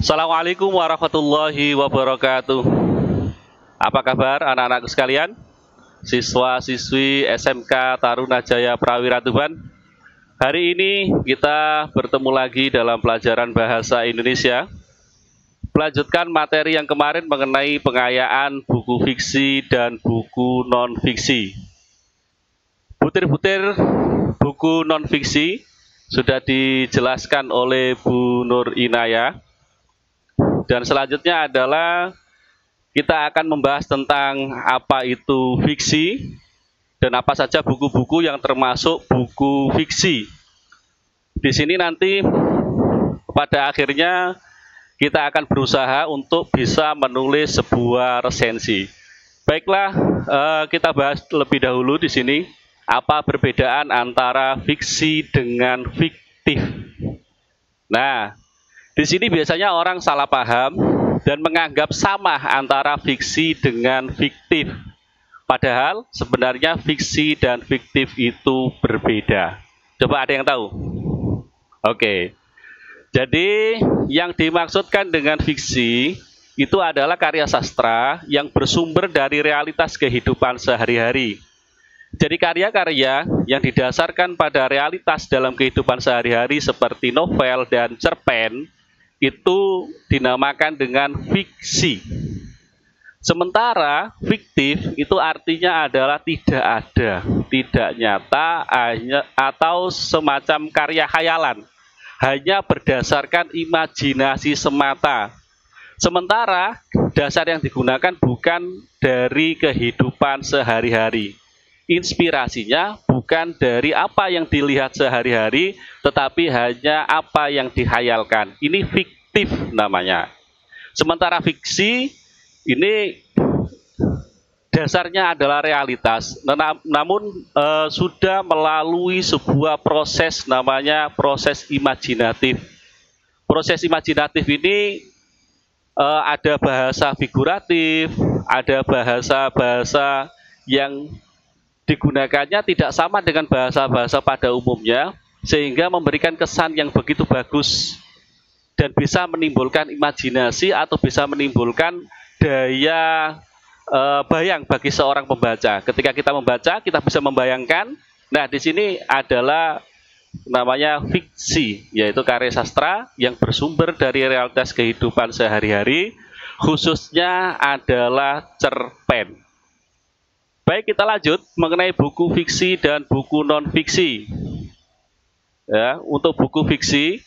Assalamualaikum warahmatullahi wabarakatuh. Apa kabar anak-anakku sekalian? Siswa-siswi SMK Tarunajaya Prawira Tuban. Hari ini kita bertemu lagi dalam pelajaran Bahasa Indonesia. Melanjutkan materi yang kemarin mengenai pengayaan buku fiksi dan buku non-fiksi. Butir-butir buku non-fiksi sudah dijelaskan oleh Bu Nur Inaya. Dan selanjutnya adalah kita akan membahas tentang apa itu fiksi dan apa saja buku-buku yang termasuk buku fiksi. Di sini nanti pada akhirnya kita akan berusaha untuk bisa menulis sebuah resensi. Baiklah, kita bahas lebih dahulu di sini apa perbedaan antara fiksi dengan fiktif. Nah, di sini biasanya orang salah paham dan menganggap sama antara fiksi dengan fiktif. Padahal sebenarnya fiksi dan fiktif itu berbeda. Coba ada yang tahu? Oke. Jadi yang dimaksudkan dengan fiksi itu adalah karya sastra yang bersumber dari realitas kehidupan sehari-hari. Jadi karya-karya yang didasarkan pada realitas dalam kehidupan sehari-hari seperti novel dan cerpen itu dinamakan dengan fiksi. Sementara fiktif itu artinya adalah tidak ada, tidak nyata, atau semacam karya khayalan, hanya berdasarkan imajinasi semata. Sementara dasar yang digunakan bukan dari kehidupan sehari-hari. Inspirasinya bukan dari apa yang dilihat sehari-hari, tetapi hanya apa yang dihayalkan. Ini fiktif namanya. Sementara fiksi ini dasarnya adalah realitas, namun sudah melalui sebuah proses namanya proses imajinatif. Proses imajinatif ini ada bahasa figuratif, ada bahasa-bahasa yang digunakannya tidak sama dengan bahasa-bahasa pada umumnya, sehingga memberikan kesan yang begitu bagus dan bisa menimbulkan imajinasi atau bisa menimbulkan daya bayang bagi seorang pembaca. Ketika kita membaca, kita bisa membayangkan. Nah, di sini adalah namanya fiksi, yaitu karya sastra yang bersumber dari realitas kehidupan sehari-hari, khususnya adalah cerpen. Baik, kita lanjut mengenai buku fiksi dan buku non-fiksi. Ya, untuk buku fiksi,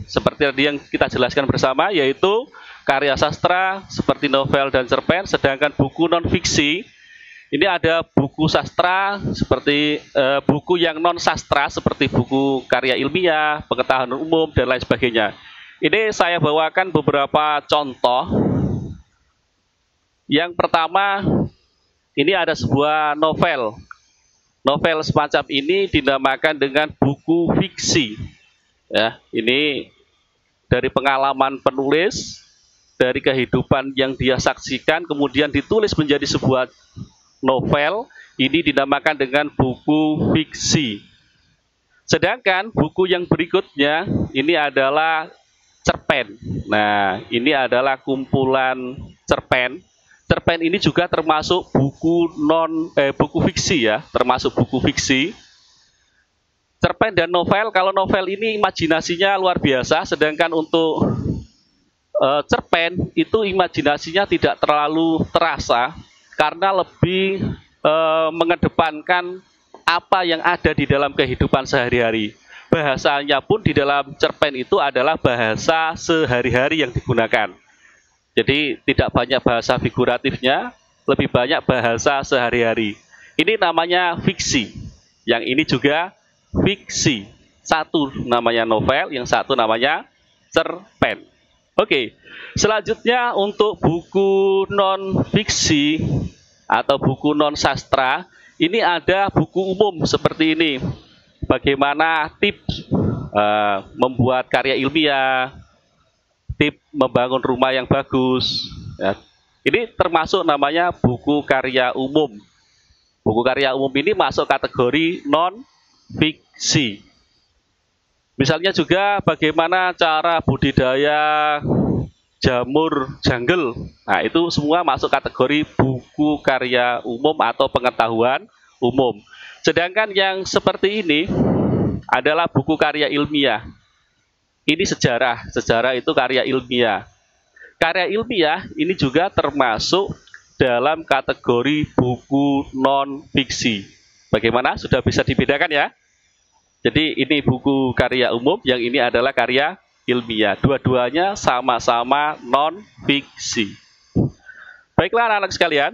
seperti tadi yang kita jelaskan bersama, yaitu karya sastra seperti novel dan cerpen. Sedangkan buku non-fiksi, ini ada buku sastra seperti buku yang non-sastra seperti buku karya ilmiah, pengetahuan umum, dan lain sebagainya. Ini saya bawakan beberapa contoh. Yang pertama, ini ada sebuah novel. Novel semacam ini dinamakan dengan buku fiksi. Ya, ini dari pengalaman penulis, dari kehidupan yang dia saksikan, kemudian ditulis menjadi sebuah novel. Ini dinamakan dengan buku fiksi. Sedangkan buku yang berikutnya ini adalah cerpen. Nah, ini adalah kumpulan cerpen. Cerpen ini juga termasuk buku buku fiksi ya, termasuk buku fiksi. Cerpen dan novel, kalau novel ini imajinasinya luar biasa, sedangkan untuk cerpen itu imajinasinya tidak terlalu terasa karena lebih mengedepankan apa yang ada di dalam kehidupan sehari-hari. Bahasanya pun di dalam cerpen itu adalah bahasa sehari-hari yang digunakan. Jadi tidak banyak bahasa figuratifnya, lebih banyak bahasa sehari-hari. Ini namanya fiksi. Yang ini juga fiksi. Satu namanya novel, yang satu namanya cerpen. Oke, selanjutnya untuk buku non-fiksi atau buku non-sastra, ini ada buku umum seperti ini. Bagaimana tips membuat karya ilmiah, tips membangun rumah yang bagus. Ya. Ini termasuk namanya buku karya umum. Buku karya umum ini masuk kategori non-fiksi. Misalnya juga bagaimana cara budidaya Jamur Jungle. Nah, itu semua masuk kategori buku karya umum atau pengetahuan umum. Sedangkan yang seperti ini adalah buku karya ilmiah. Ini sejarah. Sejarah itu karya ilmiah. Karya ilmiah ini juga termasuk dalam kategori buku non-fiksi. Bagaimana? Sudah bisa dibedakan ya? Jadi ini buku karya umum, yang ini adalah karya ilmiah. Dua-duanya sama-sama non-fiksi. Baiklah anak-anak sekalian,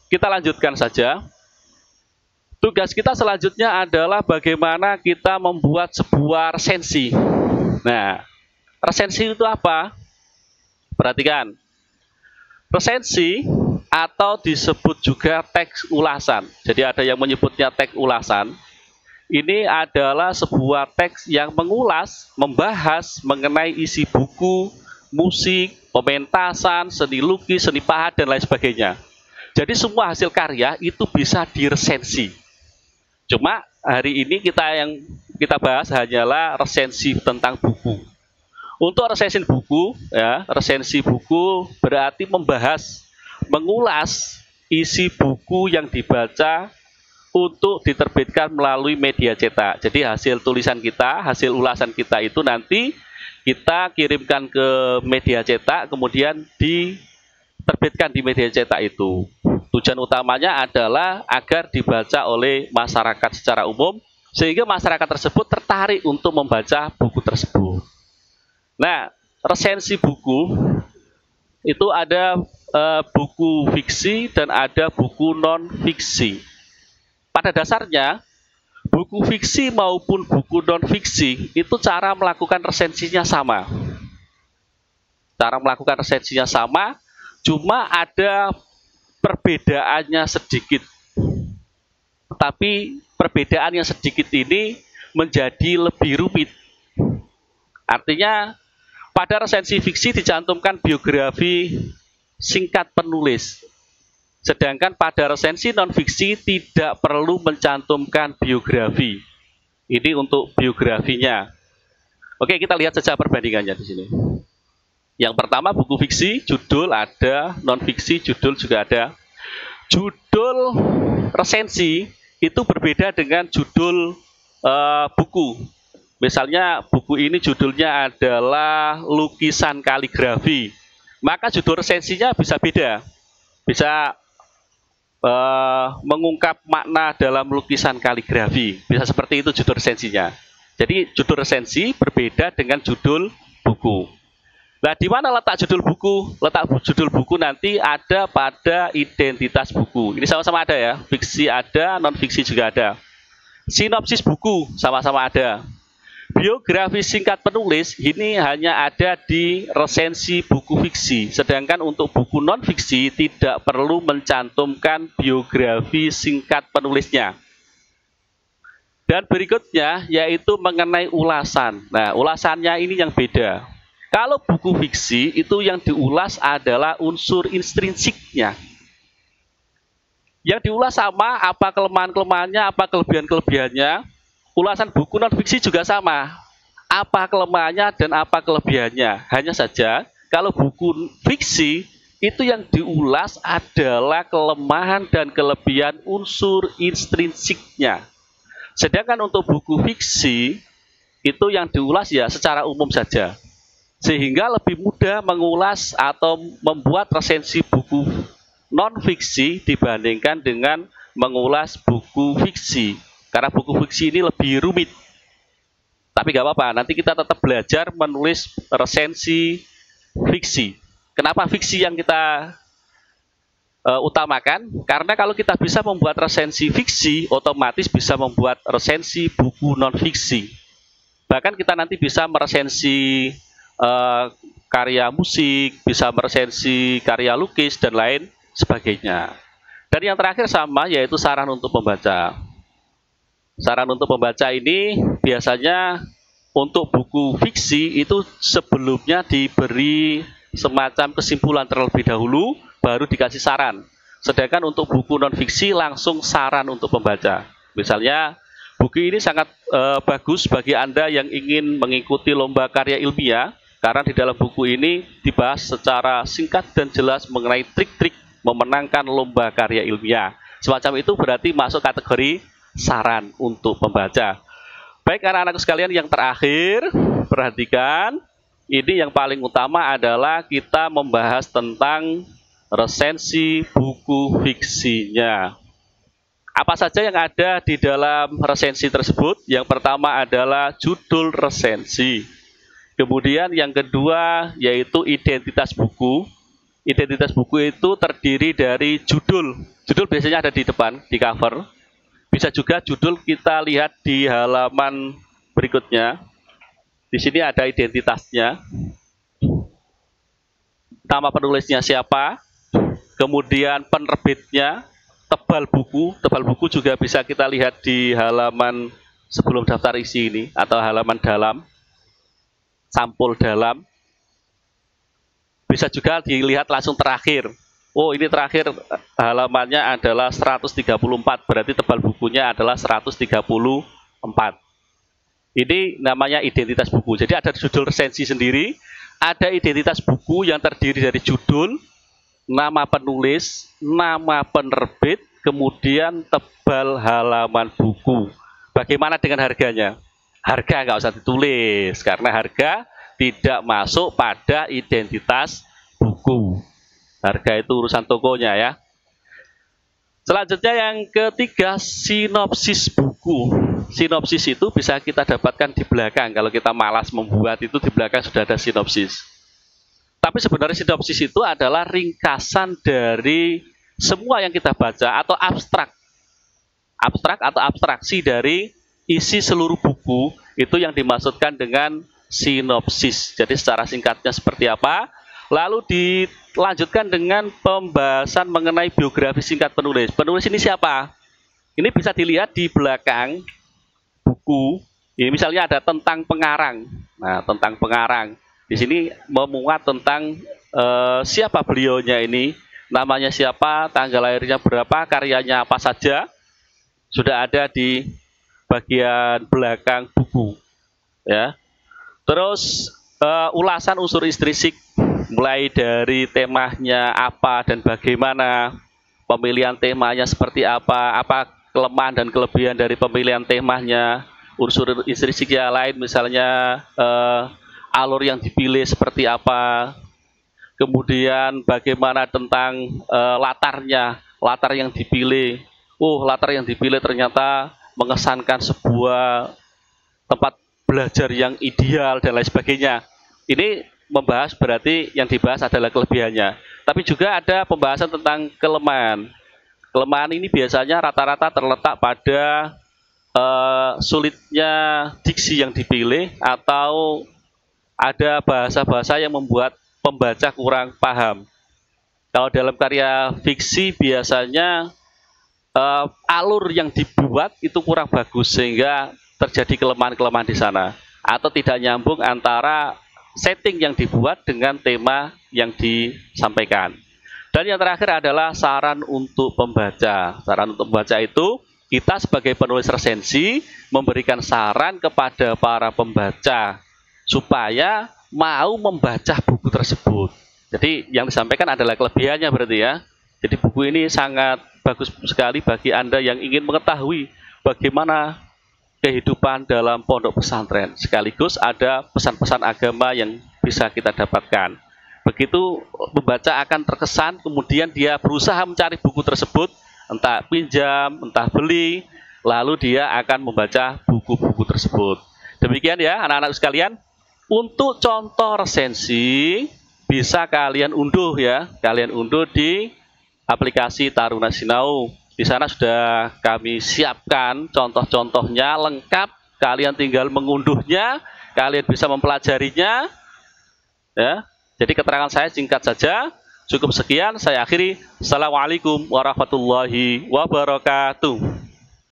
kita lanjutkan saja. Tugas kita selanjutnya adalah bagaimana kita membuat sebuah resensi. Nah, resensi itu apa? Perhatikan. Resensi atau disebut juga teks ulasan. Jadi ada yang menyebutnya teks ulasan. Ini adalah sebuah teks yang mengulas, membahas mengenai isi buku, musik, pementasan, seni lukis, seni pahat, dan lain sebagainya. Jadi semua hasil karya itu bisa diresensi. Cuma hari ini yang kita bahas hanyalah resensi tentang buku. Untuk resensi buku, ya, resensi buku berarti membahas, mengulas isi buku yang dibaca untuk diterbitkan melalui media cetak. Jadi hasil tulisan kita, hasil ulasan kita itu nanti kita kirimkan ke media cetak, kemudian diterbitkan di media cetak itu. Tujuan utamanya adalah agar dibaca oleh masyarakat secara umum, sehingga masyarakat tersebut tertarik untuk membaca buku tersebut. Nah, resensi buku itu ada buku fiksi dan ada buku non-fiksi. Pada dasarnya, buku fiksi maupun buku non-fiksi itu cara melakukan resensinya sama. Cara melakukan resensinya sama, cuma ada perbedaannya sedikit. Tapi perbedaan yang sedikit ini menjadi lebih rumit. Artinya, pada resensi fiksi dicantumkan biografi singkat penulis. Sedangkan pada resensi non-fiksi tidak perlu mencantumkan biografi. Ini untuk biografinya. Oke, kita lihat saja perbandingannya di sini. Yang pertama buku fiksi, judul ada, non-fiksi, judul juga ada. Judul resensi itu berbeda dengan judul buku. Misalnya buku ini judulnya adalah lukisan kaligrafi, maka judul resensinya bisa beda, bisa mengungkap makna dalam lukisan kaligrafi, bisa seperti itu judul resensinya. Jadi judul resensi berbeda dengan judul buku. Nah, di mana letak judul buku? Letak judul buku nanti ada pada identitas buku. Ini sama-sama ada ya, fiksi ada, non-fiksi juga ada. Sinopsis buku sama-sama ada. Biografi singkat penulis ini hanya ada di resensi buku fiksi, sedangkan untuk buku non-fiksi tidak perlu mencantumkan biografi singkat penulisnya. Dan berikutnya yaitu mengenai ulasan. Nah, ulasannya ini yang beda. Kalau buku fiksi itu yang diulas adalah unsur intrinsiknya. Yang diulas sama, apa kelemahan-kelemahannya, apa kelebihan-kelebihannya. Ulasan buku non-fiksi juga sama, apa kelemahannya dan apa kelebihannya. Hanya saja kalau buku fiksi itu yang diulas adalah kelemahan dan kelebihan unsur intrinsiknya. Sedangkan untuk buku fiksi itu yang diulas ya secara umum saja, sehingga lebih mudah mengulas atau membuat resensi buku non-fiksi dibandingkan dengan mengulas buku fiksi. Karena buku fiksi ini lebih rumit. Tapi gak apa-apa, nanti kita tetap belajar menulis resensi fiksi. Kenapa fiksi yang kita utamakan? Karena kalau kita bisa membuat resensi fiksi, otomatis bisa membuat resensi buku non-fiksi. Bahkan kita nanti bisa meresensi karya musik, bisa meresensi karya lukis, dan lain sebagainya. Dan yang terakhir sama, yaitu saran untuk membaca. Saran untuk membaca ini biasanya untuk buku fiksi itu sebelumnya diberi semacam kesimpulan terlebih dahulu, baru dikasih saran. Sedangkan untuk buku non-fiksi langsung saran untuk membaca. Misalnya, buku ini sangat bagus bagi Anda yang ingin mengikuti lomba karya ilmiah, Karena di dalam buku ini dibahas secara singkat dan jelas mengenai trik-trik memenangkan lomba karya ilmiah. Semacam itu berarti masuk kategori saran untuk pembaca. Baik anak-anakku sekalian, yang terakhir, perhatikan, ini yang paling utama adalah kita membahas tentang resensi buku fiksinya. Apa saja yang ada di dalam resensi tersebut? Yang pertama adalah judul resensi. Kemudian yang kedua yaitu identitas buku. Identitas buku itu terdiri dari judul. Judul biasanya ada di depan, di cover. Bisa juga judul kita lihat di halaman berikutnya. Di sini ada identitasnya. Nama penulisnya siapa, kemudian penerbitnya, tebal buku juga bisa kita lihat di halaman sebelum daftar isi ini, atau halaman dalam, sampul dalam. Bisa juga dilihat langsung terakhir. Oh, ini terakhir halamannya adalah 134, berarti tebal bukunya adalah 134. Ini namanya identitas buku. Jadi ada judul resensi sendiri, ada identitas buku yang terdiri dari judul, nama penulis, nama penerbit, kemudian tebal halaman buku. Bagaimana dengan harganya? Harga nggak usah ditulis, karena harga tidak masuk pada identitas buku. Harga itu urusan tokonya ya. Selanjutnya yang ketiga, sinopsis buku. Sinopsis itu bisa kita dapatkan di belakang. Kalau kita malas membuat itu, di belakang sudah ada sinopsis. Tapi sebenarnya sinopsis itu adalah ringkasan dari semua yang kita baca, atau abstrak. Abstrak atau abstraksi dari isi seluruh buku, itu yang dimaksudkan dengan sinopsis. Jadi secara singkatnya seperti apa? Lalu dilanjutkan dengan pembahasan mengenai biografi singkat penulis. Penulis ini siapa? Ini bisa dilihat di belakang buku. Ini misalnya ada tentang pengarang. Nah, tentang pengarang. Di sini memuat tentang siapa beliaunya ini, namanya siapa, tanggal lahirnya berapa, karyanya apa saja. Sudah ada di bagian belakang buku. Ya. Terus ulasan unsur intrinsik, mulai dari temanya apa dan bagaimana, pemilihan temanya seperti apa kelemahan dan kelebihan dari pemilihan temanya, unsur intrinsik yang lain misalnya alur yang dipilih seperti apa, kemudian bagaimana tentang latar yang dipilih. Latar yang dipilih ternyata mengesankan sebuah tempat belajar yang ideal dan lain sebagainya. Ini membahas, berarti yang dibahas adalah kelebihannya. Tapi juga ada pembahasan tentang kelemahan. Kelemahan ini biasanya rata-rata terletak pada sulitnya diksi yang dipilih, atau ada bahasa-bahasa yang membuat pembaca kurang paham. Kalau dalam karya fiksi biasanya alur yang dibuat itu kurang bagus, sehingga terjadi kelemahan-kelemahan di sana, atau tidak nyambung antara setting yang dibuat dengan tema yang disampaikan. Dan yang terakhir adalah saran untuk pembaca. Saran untuk pembaca itu kita sebagai penulis resensi memberikan saran kepada para pembaca supaya mau membaca buku tersebut. Jadi yang disampaikan adalah kelebihannya berarti ya. Jadi buku ini sangat bagus sekali bagi Anda yang ingin mengetahui bagaimana kehidupan dalam pondok pesantren. Sekaligus ada pesan-pesan agama yang bisa kita dapatkan. Begitu pembaca akan terkesan, kemudian dia berusaha mencari buku tersebut, entah pinjam, entah beli, lalu dia akan membaca buku-buku tersebut. Demikian ya anak-anak sekalian. Untuk contoh resensi bisa kalian unduh ya, kalian unduh di aplikasi Taruna Sinau. Di sana sudah kami siapkan contoh-contohnya lengkap. Kalian tinggal mengunduhnya, kalian bisa mempelajarinya. Ya. Jadi keterangan saya singkat saja. Cukup sekian, saya akhiri. Assalamualaikum warahmatullahi wabarakatuh.